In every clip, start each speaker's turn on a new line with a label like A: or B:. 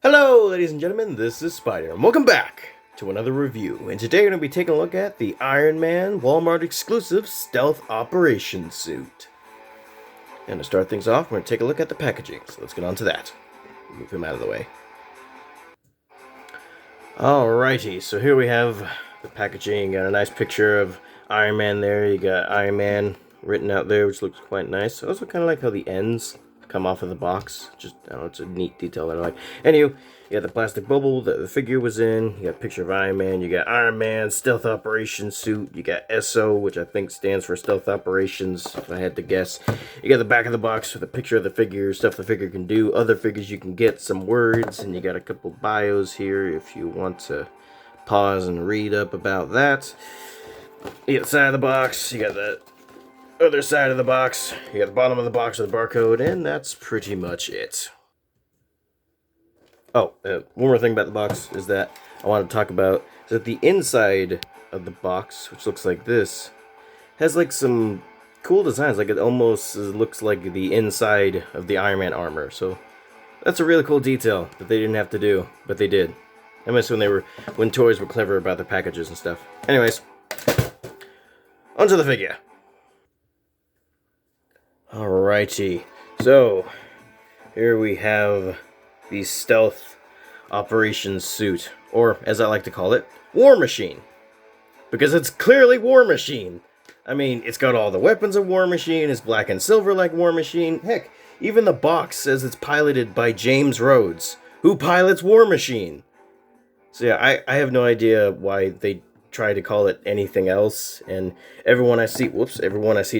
A: Hello, ladies and gentlemen, this is Spider, and welcome back to another review. And today we're going to be taking a look at the Iron Man Walmart exclusive Stealth Operation suit. And to start things off, we're going to take a look at the packaging, so let's get on to that. Move him out of the way. Alrighty, so here we have the packaging. Got a nice picture of Iron Man there. You got Iron Man written out there, which looks quite nice. I also kind of like how the ends come off of the box. Just, I don't know, it's a neat detail that I like. Anywho, you got the plastic bubble that the figure was in. You got a picture of Iron Man. You got Iron Man Stealth Operation suit. You got SO, which I think stands for Stealth Operations, if I had to guess. You got the back of the box with a picture of the figure, stuff the figure can do, other figures you can get, some words, and you got a couple bios here if you want to pause and read up about that. You got the side of the box. You got the other side of the box, you got the bottom of the box with the barcode, and that's pretty much it. Oh, one more thing about the box is that I want to talk about is that the inside of the box, which looks like this, has like some cool designs. Like it almost looks like the inside of the Iron Man armor. So that's a really cool detail that they didn't have to do, but they did. I miss when toys were clever about their packages and stuff. Anyways, onto the figure. Alrighty, so here we have the Stealth Operations suit, or as I like to call it, War Machine. Because it's clearly War Machine. I mean, it's got all the weapons of War Machine, it's black and silver like War Machine. Heck, even the box says it's piloted by James Rhodes, who pilots War Machine. So yeah, I have no idea why they try to call it anything else, and everyone I see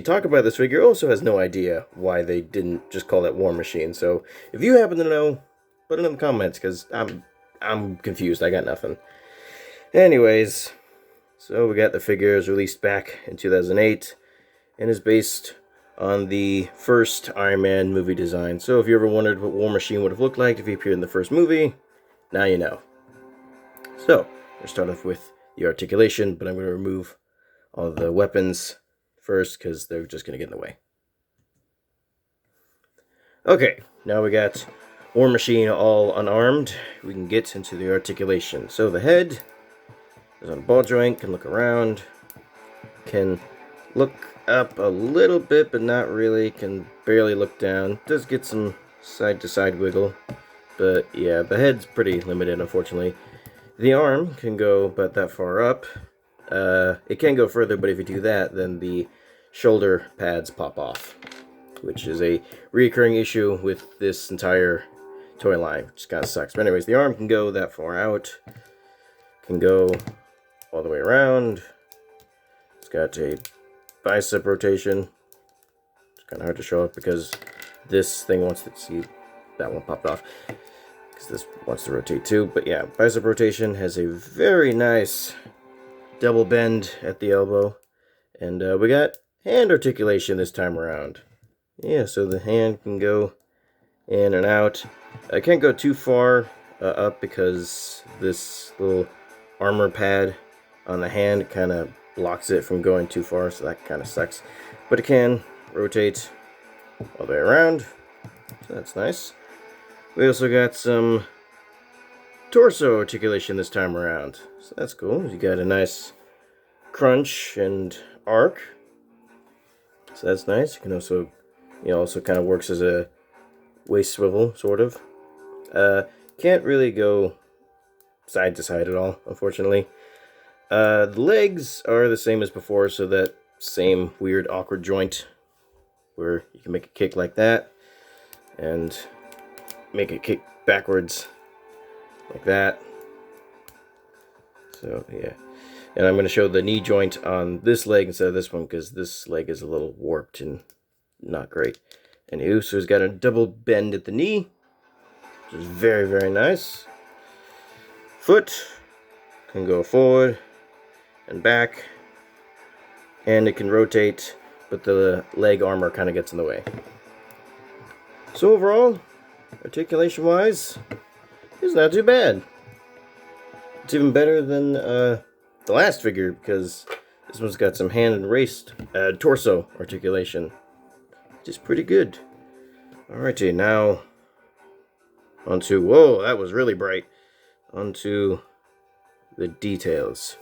A: talk about this figure also has no idea why they didn't just call it War Machine. So if you happen to know, put it in the comments, because I'm confused. I got nothing. Anyways, so we got the figure is released back in 2008 and is based on the first Iron Man movie design. So if you ever wondered what War Machine would have looked like if he appeared in the first movie, now you know. So we'll start off with the articulation, but I'm going to remove all the weapons first because they're just going to get in the way. Okay, now we got War Machine all unarmed. We can get into the articulation. So the head is on a ball joint, can look around, can look up a little bit, but not really, can barely look down. Does get some side-to-side wiggle, but yeah, the head's pretty limited, unfortunately. The arm can go about that far up. It can go further, but if you do that, then the shoulder pads pop off, which is a recurring issue with this entire toy line, which kind of sucks. But anyways, the arm can go that far out, can go all the way around. It's got a bicep rotation. It's kind of hard to show up because this thing wants to see that one popped off. This wants to rotate too, but yeah, bicep rotation, has a very nice double bend at the elbow, and we got hand articulation this time around. Yeah, so the hand can go in and out. I can't go too far up because this little armor pad on the hand kind of blocks it from going too far, so that kind of sucks. But it can rotate all the way around, so that's nice. We also got some torso articulation this time around, so that's cool. You got a nice crunch and arc, so that's nice. You can also, also kind of works as a waist swivel, sort of. Can't really go side to side at all, unfortunately. The legs are the same as before, so that same weird awkward joint where you can make a kick like that, and make it kick backwards like that. So yeah, and I'm going to show the knee joint on this leg instead of this one because this leg is a little warped and not great. Anywho, so it's got a double bend at the knee, which is very, very nice. Foot can go forward and back, and it can rotate, but the leg armor kind of gets in the way. So overall, articulation wise, it's not too bad. It's even better than the last figure because this one's got some hand and waist torso articulation, which is pretty good. Alrighty, now onto, whoa, that was really bright, onto the details.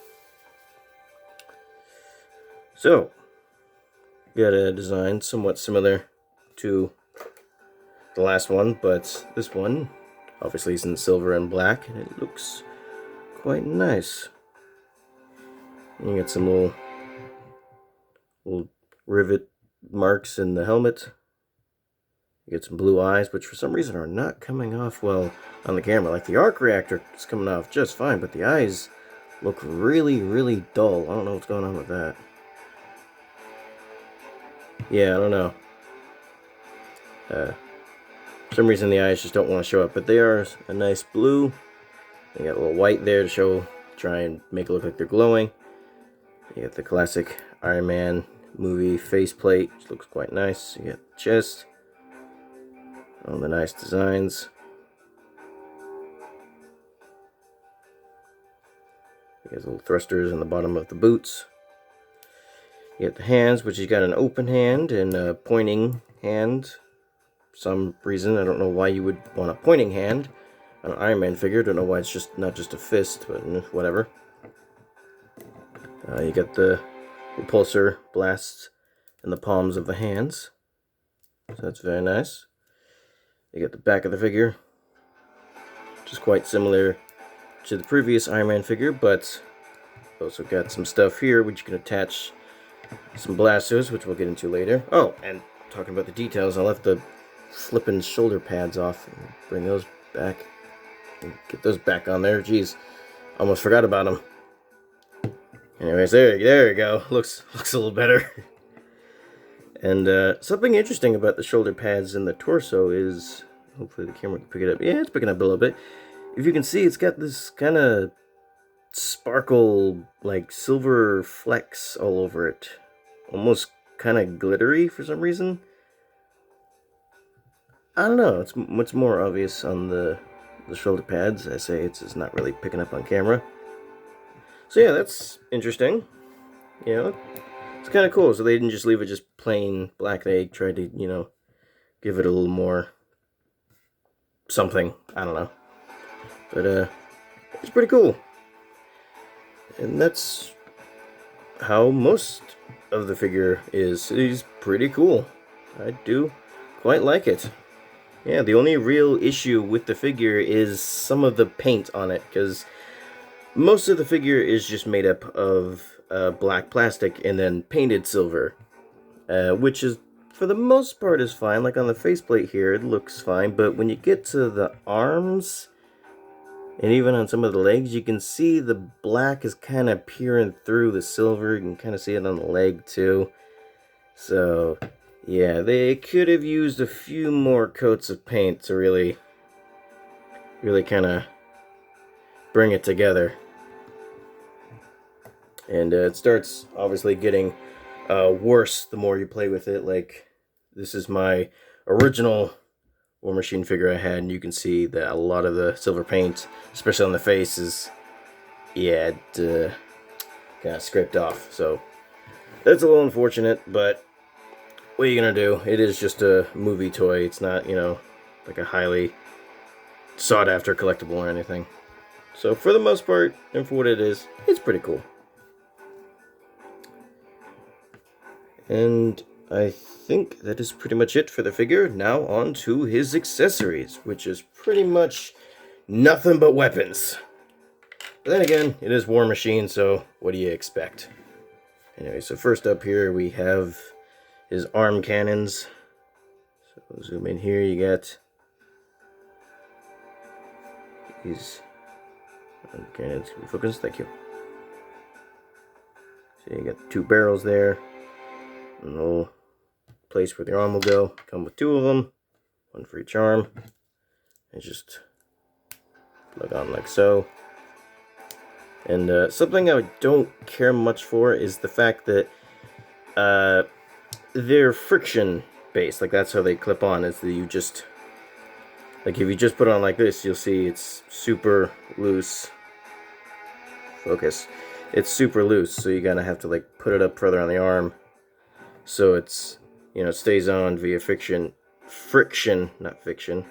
A: So, got a design somewhat similar to the last one, but this one obviously is in silver and black, and it looks quite nice. You get some little rivet marks in the helmet. You get some blue eyes, which for some reason are not coming off well on the camera. Like the arc reactor is coming off just fine, but the eyes look really, really dull. I don't know what's going on with that. Yeah, I don't know. For some reason the eyes just don't want to show up, but they are a nice blue. They got a little white there to try and make it look like they're glowing. You got the classic Iron Man movie faceplate, which looks quite nice. You got the chest, all the nice designs. You got little thrusters on the bottom of the boots. You got the hands, which you got an open hand and a pointing hand. For some reason, I don't know why you would want a pointing hand on an Iron Man figure. Don't know why it's just not just a fist, but whatever. You got the repulsor blasts in the palms of the hands, so that's very nice. You got the back of the figure, which is quite similar to the previous Iron Man figure, but also got some stuff here which you can attach some blasters, which we'll get into later. Oh, and talking about the details, I left the flipping shoulder pads off and bring those back and get those back on there. Jeez, almost forgot about them. Anyways, there you go. Looks a little better. And something interesting about the shoulder pads and the torso is, hopefully the camera can pick it up. Yeah, it's picking up a little bit. If you can see, it's got this kind of sparkle, like silver flecks all over it. Almost kind of glittery for some reason. I don't know. It's much more obvious on the shoulder pads. I say it's not really picking up on camera. So yeah, that's interesting. You know, it's kind of cool. So they didn't just leave it just plain black. They tried to, you know, give it a little more something. I don't know. But it's pretty cool. And that's how most of the figure is. It's pretty cool. I do quite like it. Yeah, the only real issue with the figure is some of the paint on it, because most of the figure is just made up of black plastic and then painted silver, which is, for the most part, is fine. Like on the faceplate here, it looks fine, but when you get to the arms, and even on some of the legs, you can see the black is kind of peering through the silver. You can kind of see it on the leg too. So, yeah, they could have used a few more coats of paint to really kind of bring it together. And it starts obviously getting worse the more you play with it. Like, this is my original War Machine figure I had, and you can see that a lot of the silver paint, especially on the face, is, yeah, it kind of scraped off. So that's a little unfortunate, but what are you gonna do? It is just a movie toy. It's not, you know, like a highly sought after collectible or anything. So for the most part, and for what it is, it's pretty cool. And I think that is pretty much it for the figure. Now on to his accessories, which is pretty much nothing but weapons. But then again, it is War Machine, so what do you expect? Anyway, so first up here we have his arm cannons. So zoom in here, you got these arm cannons. Can we focus? Thank you. So you got two barrels there. And a little place where the arm will go. Come with two of them, one for each arm. And just plug on like so. And something I don't care much for is the fact that they're friction based. Like, that's how they clip on, is that you just, like, if you just put it on like this, you'll see it's super loose. Focus. It's super loose, so you're gonna have to, like, put it up further on the arm so it's, you know, it stays on via friction, not fiction.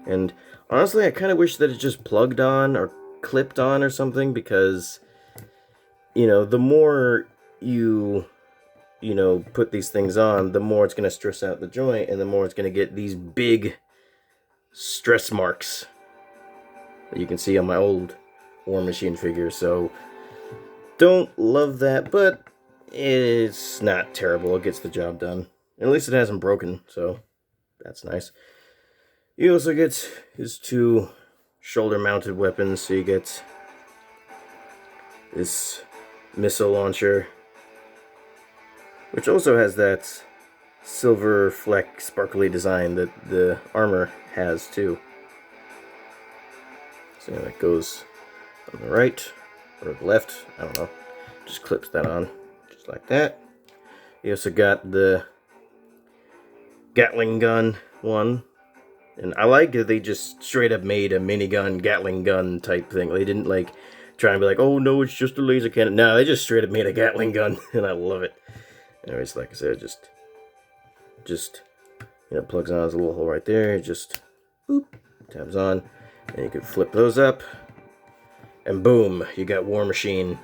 A: And honestly, I kind of wish that it just plugged on or clipped on or something, because, you know, the more you put these things on, the more it's going to stress out the joint, and the more it's going to get these big stress marks that you can see on my old War Machine figure. So, don't love that, but it's not terrible. It gets the job done. At least it hasn't broken, so that's nice. You also get his two shoulder-mounted weapons, so you get this missile launcher, which also has that silver fleck sparkly design that the armor has too. So it goes on the right or the left, I don't know. Just clips that on, just like that. You also got the Gatling gun one, and I like that they just straight up made a minigun Gatling gun type thing. They didn't like try and be like, oh no, it's just a laser cannon. No, they just straight up made a Gatling gun, and I love it. Anyways, like I said, just plugs on. There's a little hole right there. Just boop, tabs on, and you can flip those up, and boom, you got War Machine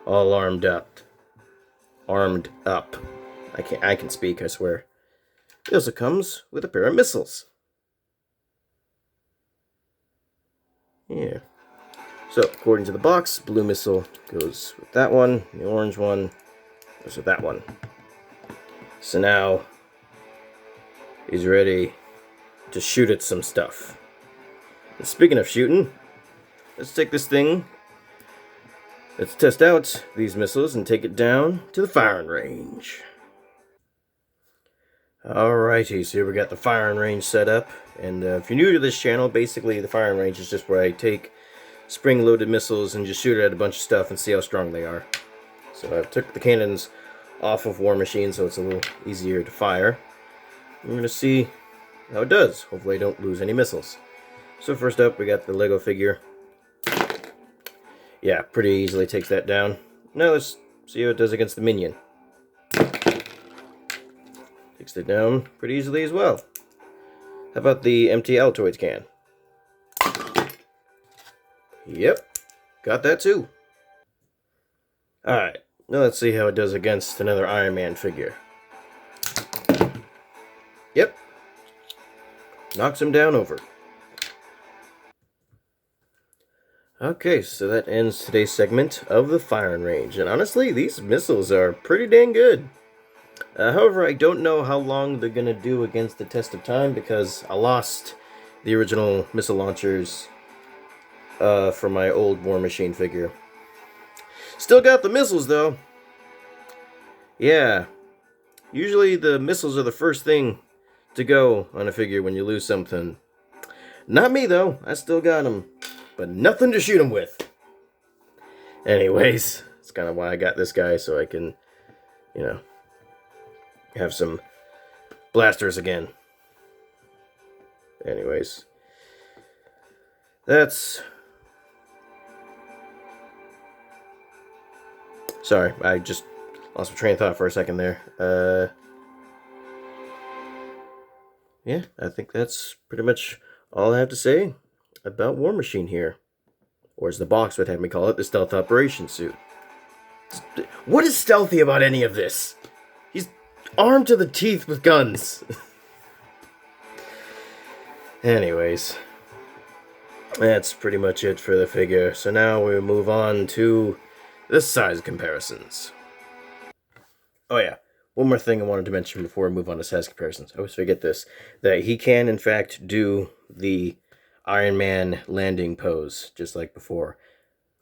A: all armed up. Armed up. I can speak, I swear. It also comes with a pair of missiles. Yeah. So, according to the box, blue missile goes with that one, the orange one goes with that one. So now, he's ready to shoot at some stuff. And speaking of shooting, let's take this thing, let's test out these missiles and take it down to the firing range. Alrighty, so here we got the firing range set up, and if you're new to this channel, basically the firing range is just where I take spring-loaded missiles and just shoot at a bunch of stuff and see how strong they are. So I took the cannons off of War Machine so it's a little easier to fire. We're going to see how it does. Hopefully I don't lose any missiles. So first up, we got the Lego figure. Yeah, pretty easily takes that down. Now let's see how it does against the minion. Takes it down pretty easily as well. How about the empty Altoids can? Yep, got that too. Alright, now let's see how it does against another Iron Man figure. Yep, knocks him down over. Okay, so that ends today's segment of the firing range. And honestly, these missiles are pretty dang good. However, I don't know how long they're going to do against the test of time, because I lost the original missile launchers for my old War Machine figure. Still got the missiles, though. Yeah. Usually the missiles are the first thing to go on a figure when you lose something. Not me, though. I still got them. But nothing to shoot them with. Anyways, that's kind of why I got this guy, so I can, have some blasters again. Anyways, that's... Sorry, I just lost my train of thought for a second there. Yeah, I think that's pretty much all I have to say about War Machine here. Or as the box would have me call it, the Stealth Operations Suit. What is stealthy about any of this? He's armed to the teeth with guns. Anyways, that's pretty much it for the figure. So now we move on to the size comparisons. Oh yeah, one more thing I wanted to mention before we move on to size comparisons. I always forget this. That he can, in fact, do the Iron Man landing pose, just like before.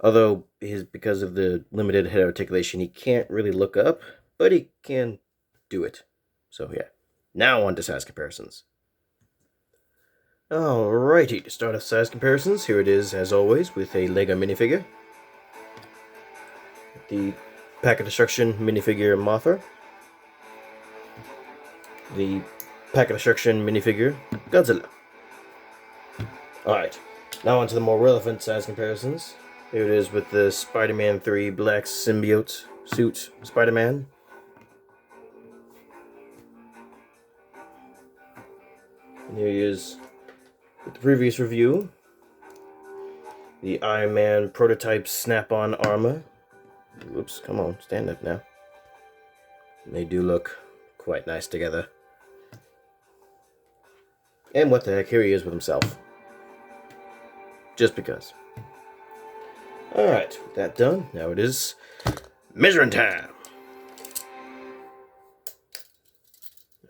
A: Although, because of the limited head articulation, he can't really look up, but he can do it. So yeah, now on to size comparisons. Alrighty, to start off size comparisons, here it is, as always, with a Lego minifigure. The Pack of Destruction minifigure Mothra. The Pack of Destruction minifigure Godzilla. Alright, now on to the more relevant size comparisons. Here it is with the Spider-Man 3 Black Symbiote suit Spider-Man. And here he is with the previous review, the Iron Man prototype snap-on armor. Oops, come on, stand up now. They do look quite nice together. And what the heck, here he is with himself. Just because. Alright, with that done, now it is measuring time.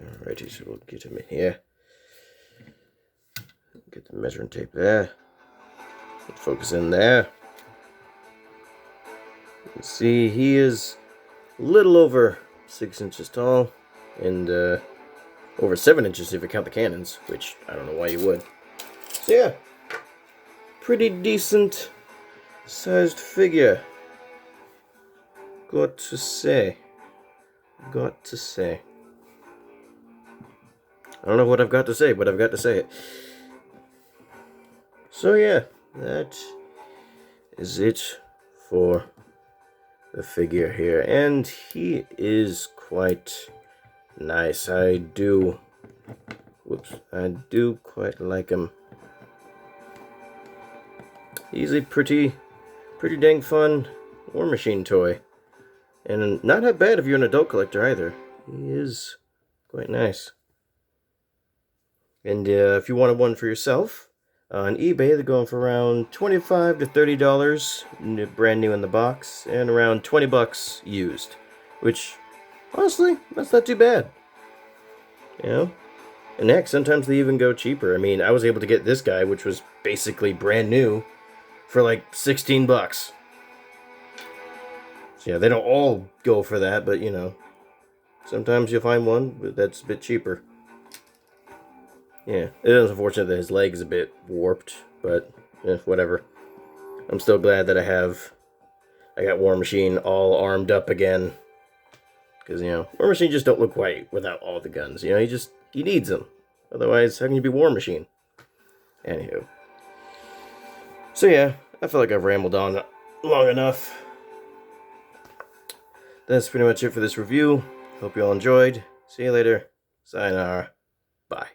A: Alrighty, so we'll get him in here. Get the measuring tape there. Focus in there. You can see he is a little over 6 inches tall, and over 7 inches if you count the cannons, which I don't know why you would. So yeah, pretty decent sized figure. Got to say. I don't know what I've got to say, but I've got to say it. So yeah, that is it for the figure here. And he is quite nice. I do quite like him. He's a pretty dang fun War Machine toy. And not that bad if you're an adult collector either. He is quite nice. And if you wanted one for yourself, on eBay they're going for around $25 to $30, brand new in the box, and around $20 used. Which, honestly, that's not too bad. You know? And heck, sometimes they even go cheaper. I mean, I was able to get this guy, which was basically brand new, for like $16. So yeah, they don't all go for that, but you know, sometimes you'll find one that's a bit cheaper. Yeah, it is unfortunate that his leg is a bit warped, but whatever. I'm still glad that I got War Machine all armed up again. Because, you know, War Machine just don't look right without all the guns. You know, he needs them. Otherwise, how can you be War Machine? Anywho. So yeah, I feel like I've rambled on long enough. That's pretty much it for this review. Hope you all enjoyed. See you later. Sayonara. Bye.